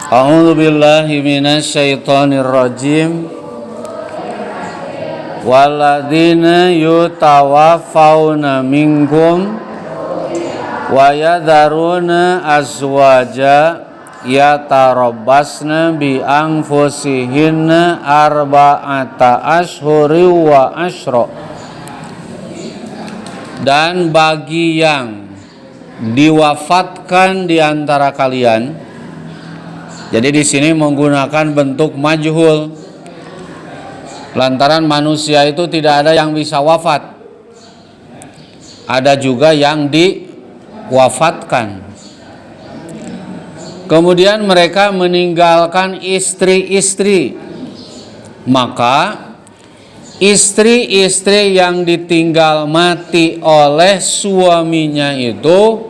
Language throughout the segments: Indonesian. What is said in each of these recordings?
A'udzu billahi minasyaitonir rajim. Walladzina yutawaffawna minkum wa yadharuna azwaja yatarabbasna bi anfusihinna arba'ata ashhuri wa asyra. Dan bagi yang diwafatkan di antara kalian, jadi di sini menggunakan bentuk majhul, lantaran manusia itu tidak ada yang bisa wafat, ada juga yang diwafatkan. Kemudian mereka meninggalkan istri-istri, maka istri-istri yang ditinggal mati oleh suaminya itu,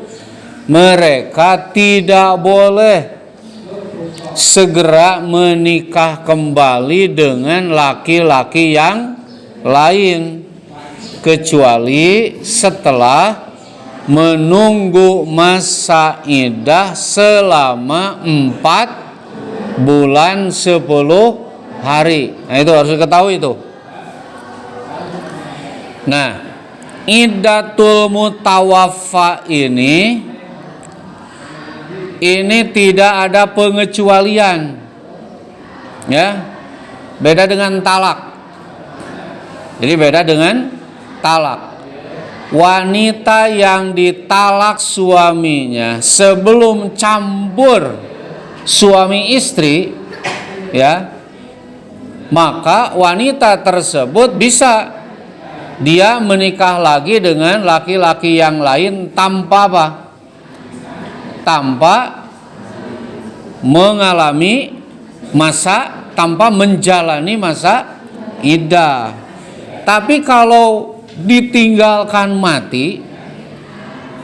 mereka tidak boleh segera menikah kembali dengan laki-laki yang lain, kecuali setelah menunggu masa iddah selama 4 bulan 10 hari. Nah, itu harus diketahui itu. Nah, iddatul mutawaffa ini tidak ada pengecualian, ya, beda dengan talak. Jadi beda dengan talak. Wanita yang ditalak suaminya sebelum campur suami istri, ya, maka wanita tersebut bisa dia menikah lagi dengan laki-laki yang lain tanpa apa? Tanpa menjalani masa iddah. Tapi kalau ditinggalkan mati,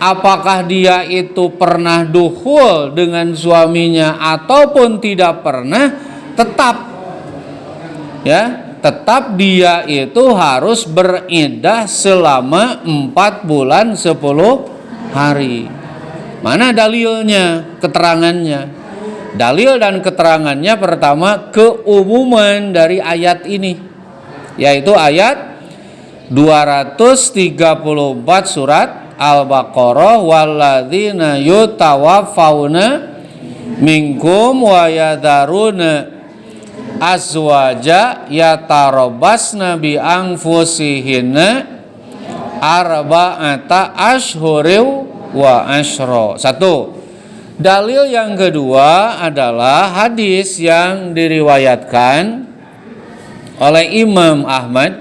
apakah dia itu pernah dukhul dengan suaminya ataupun tidak pernah, tetap dia itu harus beriddah selama 4 bulan 10 hari. Mana dalilnya, keterangannya? Dalil dan keterangannya pertama keumuman dari ayat ini, yaitu ayat 234 surat Al-Baqarah, walladzina yutawaffawna minkum wa yadharuna azwaja yatarabbasna bi anfusihinna arba'ata ashhurin wa asyra. Satu. Dalil yang kedua adalah hadis yang diriwayatkan oleh Imam Ahmad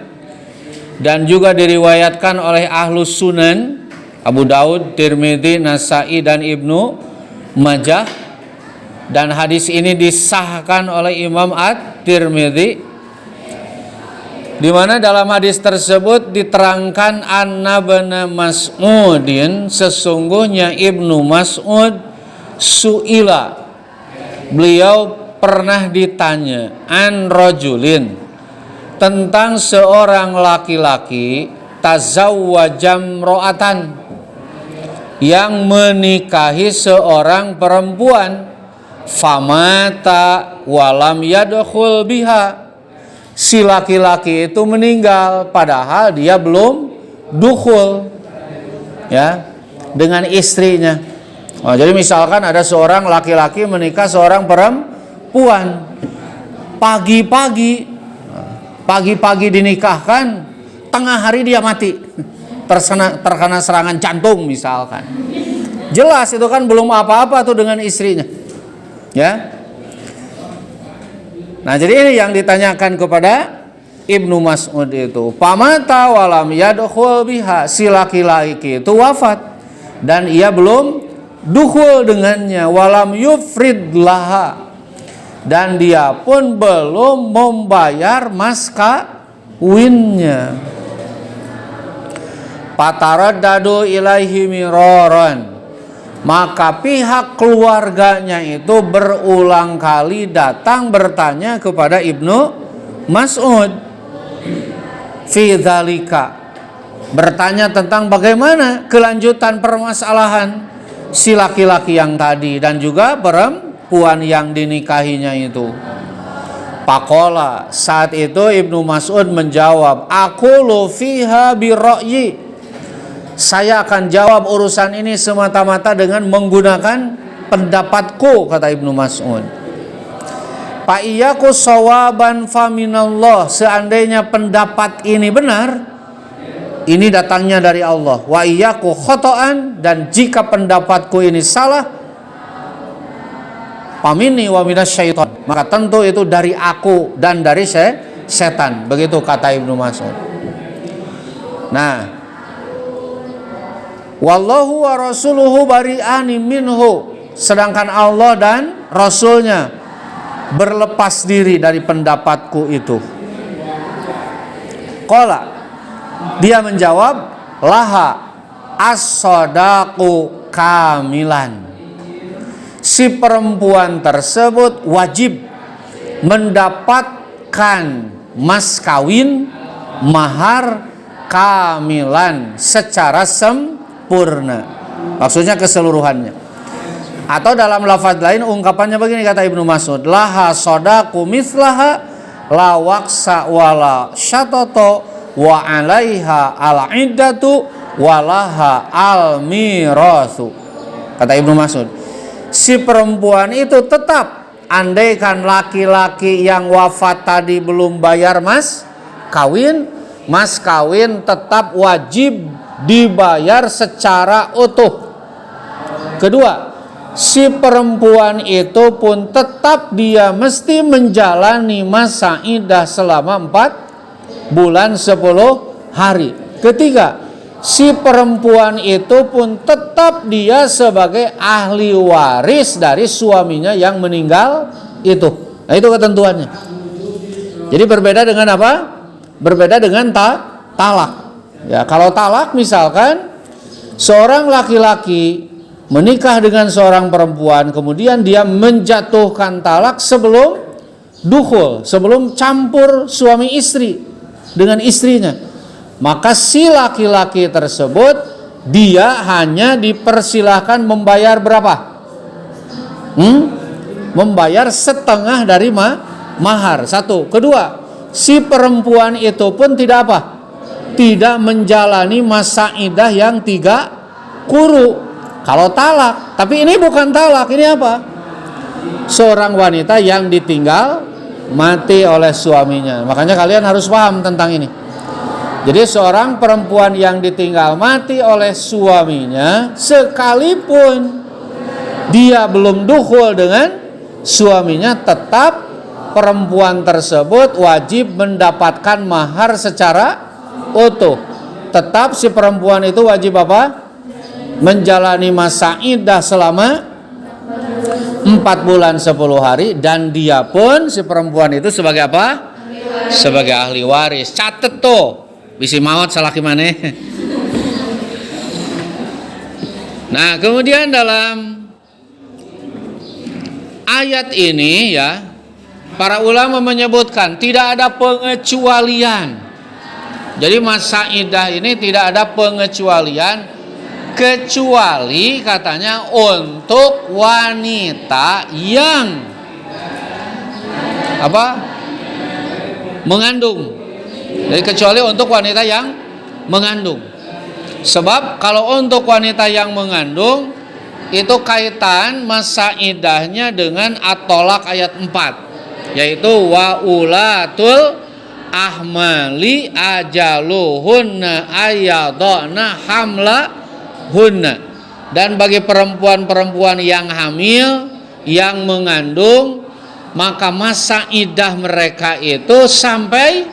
dan juga diriwayatkan oleh Ahlus Sunan, Abu Daud, Tirmidzi, Nasa'i dan Ibnu Majah, dan hadis ini disahkan oleh Imam At-Tirmidzi, di mana dalam hadis tersebut diterangkan anna bana Mas'udin, sesungguhnya Ibnu Mas'ud su'ila, beliau pernah ditanya an rajulin, tentang seorang laki-laki tazawwajam ro'atan, yang menikahi seorang perempuan, famata walam yadkhul biha, si laki-laki itu meninggal padahal dia belum dukhul, ya, dengan istrinya. Jadi misalkan ada seorang laki-laki menikah seorang perempuan, pagi-pagi dinikahkan, tengah hari dia mati, terkena serangan jantung misalkan. Jelas itu kan belum apa-apa tuh dengan istrinya, ya. Nah, jadi ini yang ditanyakan kepada Ibnu Mas'ud itu. Pamata walam yadkhul biha, si laki-laki itu wafat dan ia belum dukhul dengannya, walam yufrid laha, dan dia pun belum membayar mas kawinnya. Fataraddadu ilaihi miraran, maka pihak keluarganya itu berulang kali datang bertanya kepada Ibnu Mas'ud fi dzalika, bertanya tentang bagaimana kelanjutan permasalahan si laki-laki yang tadi dan juga perempuan yang dinikahinya itu. Pakola, saat itu Ibnu Mas'ud menjawab, aqulu fiha birra'yi. Saya akan jawab urusan ini semata-mata dengan menggunakan pendapatku, kata Ibnu Mas'ud. Fa iyyaku shawaban faminallah, seandainya pendapat ini benar, ini datangnya dari Allah. Wa iyyaku khotoan, dan jika pendapatku ini salah, pamini wa minasyaiton, maka tentu itu dari aku dan dari setan. Begitu kata Ibnu Mas'ud. Nah, wallahu wa rasuluhu bari'ani minhu, sedangkan Allah dan Rasulnya berlepas diri dari pendapatku itu. Qala, dia menjawab, laha as-sadaqu kamilan. Si perempuan tersebut wajib mendapatkan mas kawin, mahar kamilan, secara sempurna. Maksudnya keseluruhannya. Atau dalam lafaz lain ungkapannya begini, kata Ibnu Mas'ud, laha sadaqu mithlaha la waqsa wala syatoto wa alaiha al iddatu walaha al mirathu. Kata Ibnu Mas'ud, si perempuan itu tetap, andaikan laki-laki yang wafat tadi belum bayar mas kawin tetap wajib dibayar secara utuh. Kedua, si perempuan itu pun tetap dia mesti menjalani masa iddah selama 4 bulan 10 hari. Ketiga, si perempuan itu pun tetap dia sebagai ahli waris dari suaminya yang meninggal itu. Nah, itu ketentuannya. Jadi berbeda dengan apa? Berbeda dengan talak. Ya, kalau talak misalkan seorang laki-laki menikah dengan seorang perempuan, kemudian dia menjatuhkan talak sebelum dukhul, sebelum campur suami istri dengan istrinya, maka si laki-laki tersebut dia hanya dipersilahkan membayar berapa? Membayar setengah dari mahar. Satu. Kedua, si perempuan itu pun tidak apa? Tidak menjalani masa iddah yang 3 quru. Kalau talak, tapi ini bukan talak, ini apa? Seorang wanita yang ditinggal mati oleh suaminya. Makanya kalian harus paham tentang ini. Jadi seorang perempuan yang ditinggal mati oleh suaminya, sekalipun dia belum dukhul dengan suaminya, tetap perempuan tersebut wajib mendapatkan mahar secara utuh. Tetap si perempuan itu wajib apa? Menjalani masa iddah selama 4 bulan 10 hari, dan dia pun si perempuan itu sebagai apa? Sebagai ahli waris. Catet tuh, bisi maut salaki maneh. Nah, kemudian dalam ayat ini ya, para ulama menyebutkan tidak ada pengecualian. Jadi masa iddah ini tidak ada pengecualian, kecuali katanya untuk wanita yang apa? Mengandung. Jadi kecuali untuk wanita yang mengandung. Sebab kalau untuk wanita yang mengandung itu kaitan masa iddahnya dengan at-tolak ayat 4, yaitu wa ulatul ahmali ajaluhunna ayyadana hamla hunna. Dan bagi perempuan-perempuan yang hamil, yang mengandung, maka masa iddah mereka itu sampai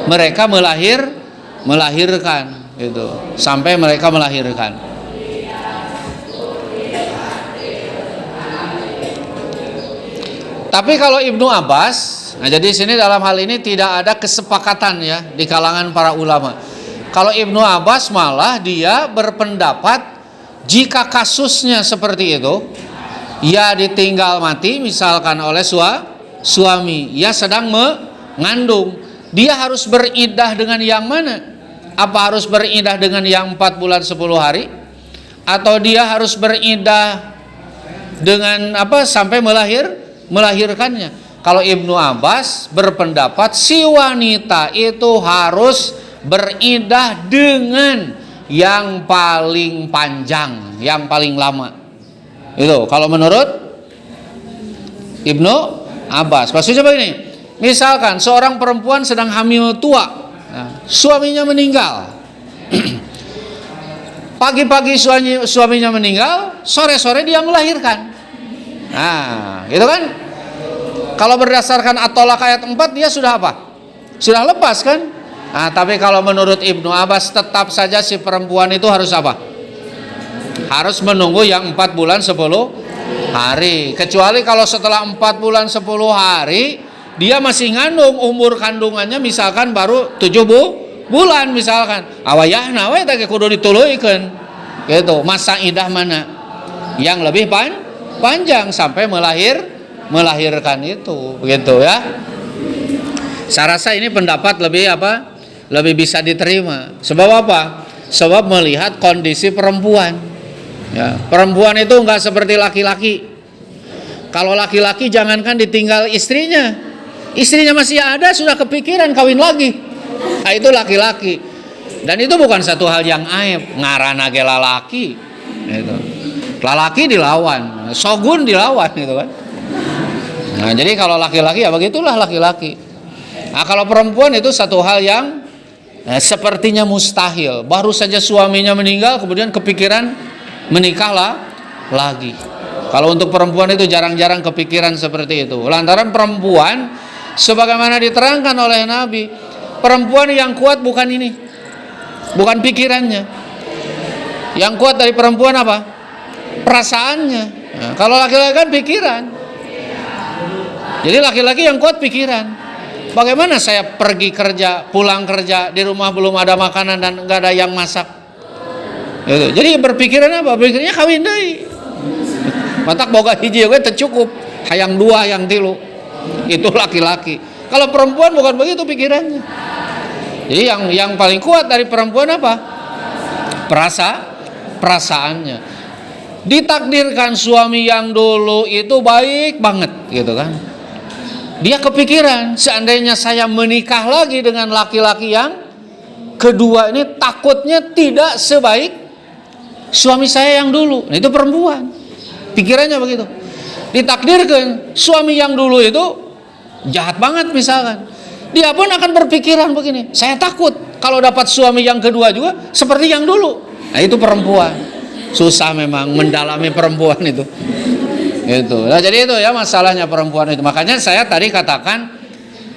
mereka melahirkan gitu, sampai mereka melahirkan. Tapi kalau Ibnu Abbas, nah jadi sini dalam hal ini tidak ada kesepakatan ya di kalangan para ulama. Kalau Ibnu Abbas malah dia berpendapat jika kasusnya seperti itu, ia ditinggal mati misalkan oleh suami, ia sedang mengandung, dia harus beriddah dengan yang mana? Apa harus beriddah dengan yang 4 bulan 10 hari? Atau dia harus beriddah dengan apa sampai melahirkannya. Kalau Ibnu Abbas berpendapat si wanita itu harus beriddah dengan yang paling panjang, yang paling lama. Itu kalau menurut Ibnu Abbas. Maksudnya begini, misalkan seorang perempuan sedang hamil tua, suaminya meninggal. Pagi-pagi suaminya meninggal, sore-sore dia melahirkan. Nah, gitu kan? Kalau berdasarkan At-Tolaq ayat 4 dia sudah apa? Sudah lepas kan? Nah, tapi kalau menurut Ibnu Abbas tetap saja si perempuan itu harus apa? Harus menunggu yang 4 bulan 10 hari. Kecuali kalau setelah 4 bulan 10 hari dia masih ngandung, umur kandungannya misalkan baru 7 bulan misalkan. Awayahna we teh kudu dituluykeun. Gitu. Masa idah mana yang lebih panjang sampai melahirkan itu, begitu ya. Saya rasa ini pendapat lebih apa? Lebih bisa diterima. Sebab apa? Sebab melihat kondisi perempuan. Ya, perempuan itu enggak seperti laki-laki. Kalau laki-laki jangankan ditinggal istrinya masih ada sudah kepikiran kawin lagi. Nah, itu laki-laki. Dan itu bukan satu hal yang aib, ngarana ge lalaki. Gitu. Lalaki dilawan, shogun dilawan gitu kan. Nah, jadi kalau laki-laki ya begitulah laki-laki. Nah, kalau perempuan itu satu hal yang sepertinya mustahil. Baru saja suaminya meninggal kemudian kepikiran menikahlah lagi. Kalau untuk perempuan itu jarang-jarang kepikiran seperti itu. Lantaran perempuan sebagaimana diterangkan oleh Nabi, perempuan yang kuat bukan ini, bukan pikirannya. Yang kuat dari perempuan apa? Perasaannya. Nah, kalau laki-laki kan pikiran. Jadi laki-laki yang kuat pikiran. Bagaimana saya pergi kerja, pulang kerja, di rumah belum ada makanan dan nggak ada yang masak. Gitu. Jadi berpikiran apa? Berpikirnya kawin deui. Matak boga hiji oge teu cukup, hayang 2, hayang 3. Itu laki-laki. Kalau perempuan bukan begitu pikirannya. Jadi yang paling kuat dari perempuan apa? Perasaannya. Ditakdirkan suami yang dulu itu baik banget gitu kan. Dia kepikiran seandainya saya menikah lagi dengan laki-laki yang kedua ini takutnya tidak sebaik suami saya yang dulu. Nah, itu perempuan. Pikirannya begitu. Ditakdirkan suami yang dulu itu jahat banget misalkan. Dia pun akan berpikiran begini, saya takut kalau dapat suami yang kedua juga seperti yang dulu. Nah, itu perempuan. Susah memang mendalami perempuan itu. Gitu. Nah, jadi itu ya masalahnya perempuan itu. Makanya saya tadi katakan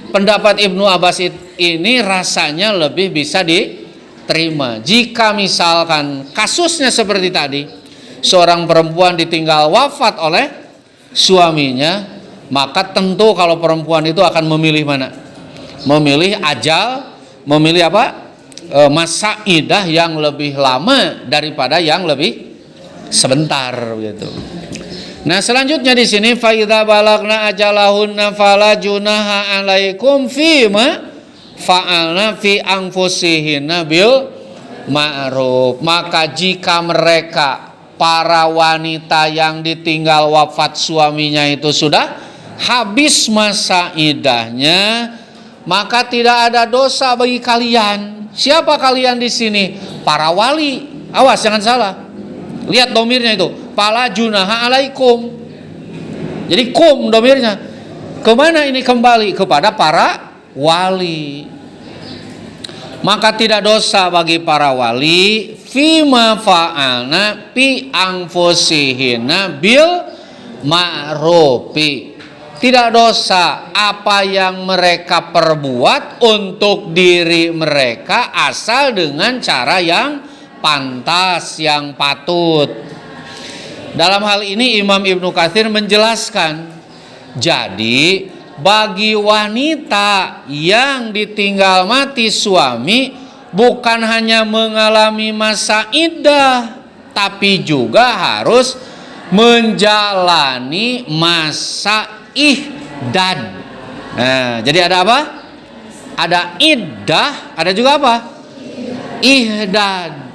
pendapat Ibnu Abbas ini rasanya lebih bisa diterima. Jika misalkan kasusnya seperti tadi, seorang perempuan ditinggal wafat oleh suaminya, maka tentu kalau perempuan itu akan memilih mana? Memilih ajal, memilih apa? Masa idah yang lebih lama daripada yang lebih sebentar gitu. Nah, selanjutnya di sini fa idza balagna ajalahunna fala junaha alaikum fima fa'alna fi anfusihinna bil ma'ruf. Maka jika mereka para wanita yang ditinggal wafat suaminya itu sudah habis masa idahnya, maka tidak ada dosa bagi kalian. Siapa kalian di sini? Para wali. Awas jangan salah. Lihat domirnya itu. Fala junaha alaikum. Jadi kum domirnya. Kemana ini kembali? Kepada para wali. Maka tidak dosa bagi para wali fima fa'alna pi anfusihina bil ma'rufi. Tidak dosa apa yang mereka perbuat untuk diri mereka asal dengan cara yang pantas, yang patut. Dalam hal ini Imam Ibnu Katsir menjelaskan, jadi bagi wanita yang ditinggal mati suami bukan hanya mengalami masa iddah, tapi juga harus menjalani masa ihdad. Nah, jadi ada apa? Ada iddah, ada juga apa? Ihdad.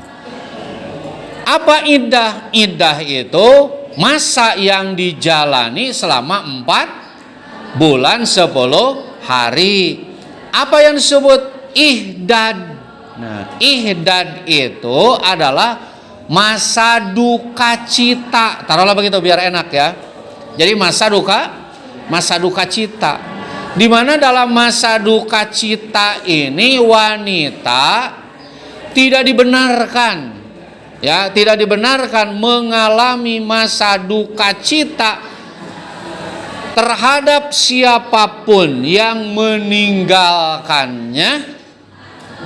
Apa iddah? Iddah itu masa yang dijalani selama 4 bulan 10 hari. Apa yang disebut ihdad? Nah, ihdad itu adalah masa duka cita. Taruhlah begitu biar enak ya. Jadi masa duka cita. Di mana dalam masa duka cita ini wanita tidak dibenarkan, ya, tidak dibenarkan mengalami masa duka cita terhadap siapapun yang meninggalkannya,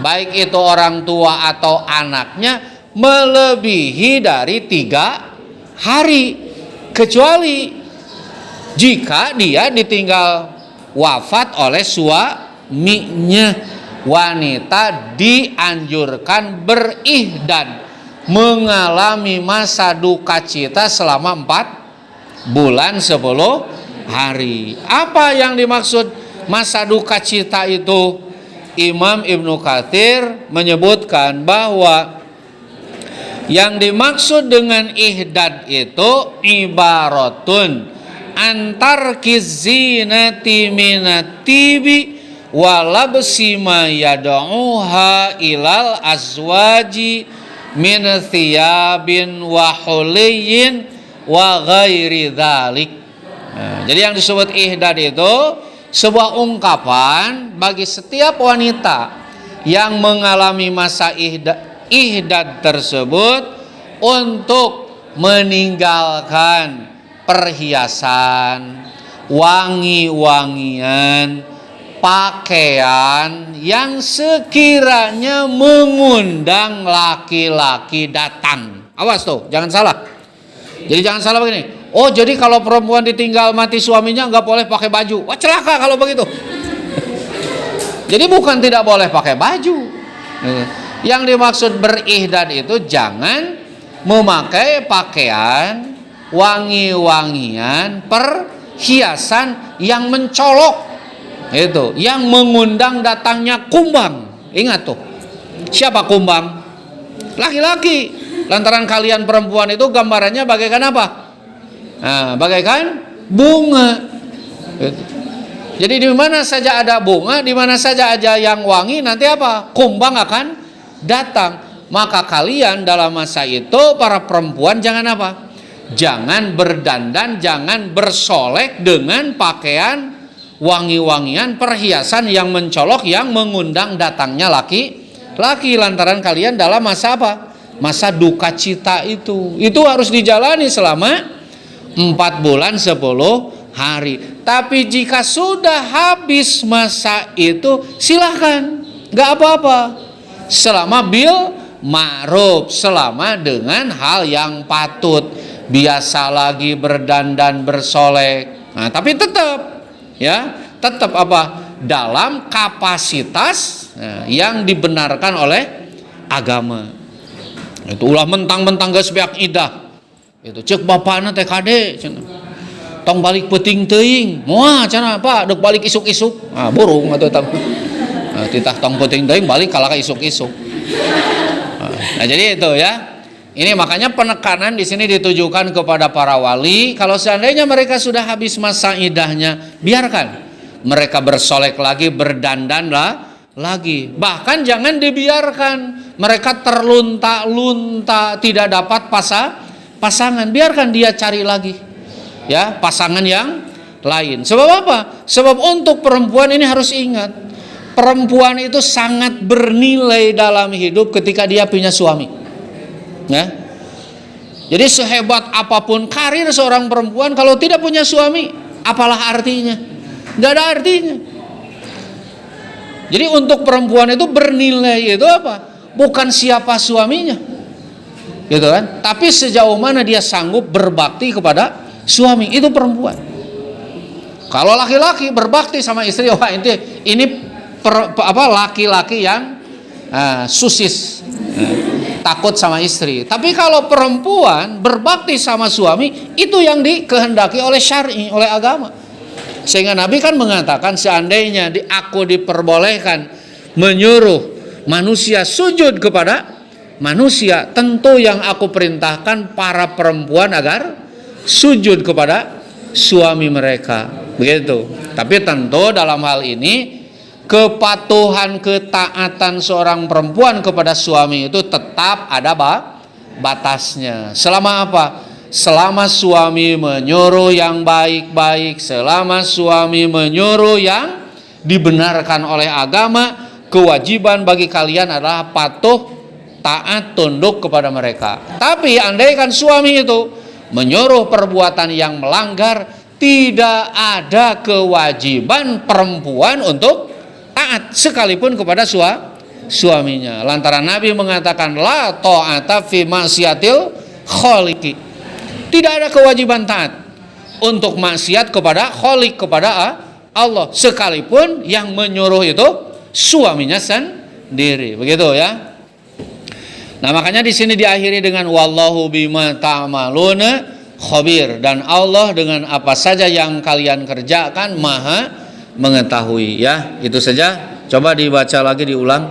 baik itu orang tua atau anaknya, melebihi dari 3 hari, kecuali jika dia ditinggal wafat oleh suaminya. Wanita dianjurkan berihdad, mengalami masa duka cita selama 4 bulan 10 hari. Apa yang dimaksud masa duka cita itu? Imam Ibnu Katsir menyebutkan bahwa yang dimaksud dengan ihdad itu ibaratun antar kizinati minatibi walabsi ma yad'uha ilal azwaji min thiyabin wa huliyin wa ghairi dzalik. Nah, jadi yang disebut ihdad itu sebuah ungkapan bagi setiap wanita yang mengalami masa ihdad tersebut untuk meninggalkan perhiasan, wangi-wangian, pakaian yang sekiranya mengundang laki-laki datang. Awas tuh, jangan salah. Jadi jangan salah begini. Oh, jadi kalau perempuan ditinggal mati suaminya nggak boleh pakai baju. Wah, celaka kalau begitu. Jadi bukan tidak boleh pakai baju. Yang dimaksud berihdad itu jangan memakai pakaian, wangi-wangian, perhiasan yang mencolok. Itu yang mengundang datangnya kumbang. Ingat tuh, siapa kumbang? Laki-laki. Lantaran kalian perempuan itu gambarannya bagaikan apa? Nah, bagaikan bunga. Gitu. Jadi di mana saja ada bunga, di mana saja ada yang wangi, nanti apa? Kumbang akan datang. Maka kalian dalam masa itu para perempuan jangan apa? Jangan berdandan, jangan bersolek dengan pakaian wangi-wangian, perhiasan yang mencolok yang mengundang datangnya laki-laki, lantaran kalian dalam masa apa? Masa duka cita itu. Itu harus dijalani selama 4 bulan 10 hari. Tapi jika sudah habis masa itu silahkan, nggak apa-apa. Selama bil ma'ruf, selama dengan hal yang patut. Biasa lagi berdandan bersolek. Nah, tapi tetap apa? Dalam kapasitas yang dibenarkan oleh agama. Itu ulah mentang-mentang geus beak idah. Itu cek bapana teh kade cenah. Tong balik peuting teuing. Moal cenah Pak, deuk balik isuk-isuk. Ah, burung atuh tah. Titah tong peuting teuing balik kalaka isuk-isuk. Nah, jadi itu ya. Ini makanya penekanan di sini ditujukan kepada para wali. Kalau seandainya mereka sudah habis masa idahnya, biarkan mereka bersolek lagi, berdandan lagi. Bahkan jangan dibiarkan mereka terlunta-lunta tidak dapat pasangan. Biarkan dia cari lagi, ya, pasangan yang lain. Sebab apa? Sebab untuk perempuan ini harus ingat, perempuan itu sangat bernilai dalam hidup ketika dia punya suami. Ya. Jadi sehebat apapun karir seorang perempuan, kalau tidak punya suami, apalah artinya? Gak ada artinya. Jadi untuk perempuan itu bernilai itu apa? Bukan siapa suaminya, gitu kan? Tapi sejauh mana dia sanggup berbakti kepada suami, itu perempuan. Kalau laki-laki berbakti sama istri, wah ini laki-laki yang susis. Takut sama istri. Tapi kalau perempuan berbakti sama suami, itu yang dikehendaki oleh syar'i, oleh agama. Sehingga Nabi kan mengatakan, seandainya aku diperbolehkan menyuruh manusia sujud kepada manusia, tentu yang aku perintahkan para perempuan agar sujud kepada suami mereka, begitu. Tapi tentu dalam hal ini kepatuhan, ketaatan seorang perempuan kepada suami itu tetap ada batasnya. Selama apa? Selama suami menyuruh yang baik-baik, selama suami menyuruh yang dibenarkan oleh agama, kewajiban bagi kalian adalah patuh, taat, tunduk kepada mereka. Tapi andaikan suami itu menyuruh perbuatan yang melanggar, tidak ada kewajiban perempuan untuk taat sekalipun kepada suaminya. Lantaran Nabi mengatakan la ta'ata fi ma'siyatil khaliqi. Tidak ada kewajiban taat untuk maksiat kepada khaliq, kepada Allah, sekalipun yang menyuruh itu suaminya sendiri. Begitu ya. Nah, makanya di sini diakhiri dengan wallahu bima ta'maluna khabir, dan Allah dengan apa saja yang kalian kerjakan maha mengetahui ya. Itu saja. Coba dibaca lagi, diulang.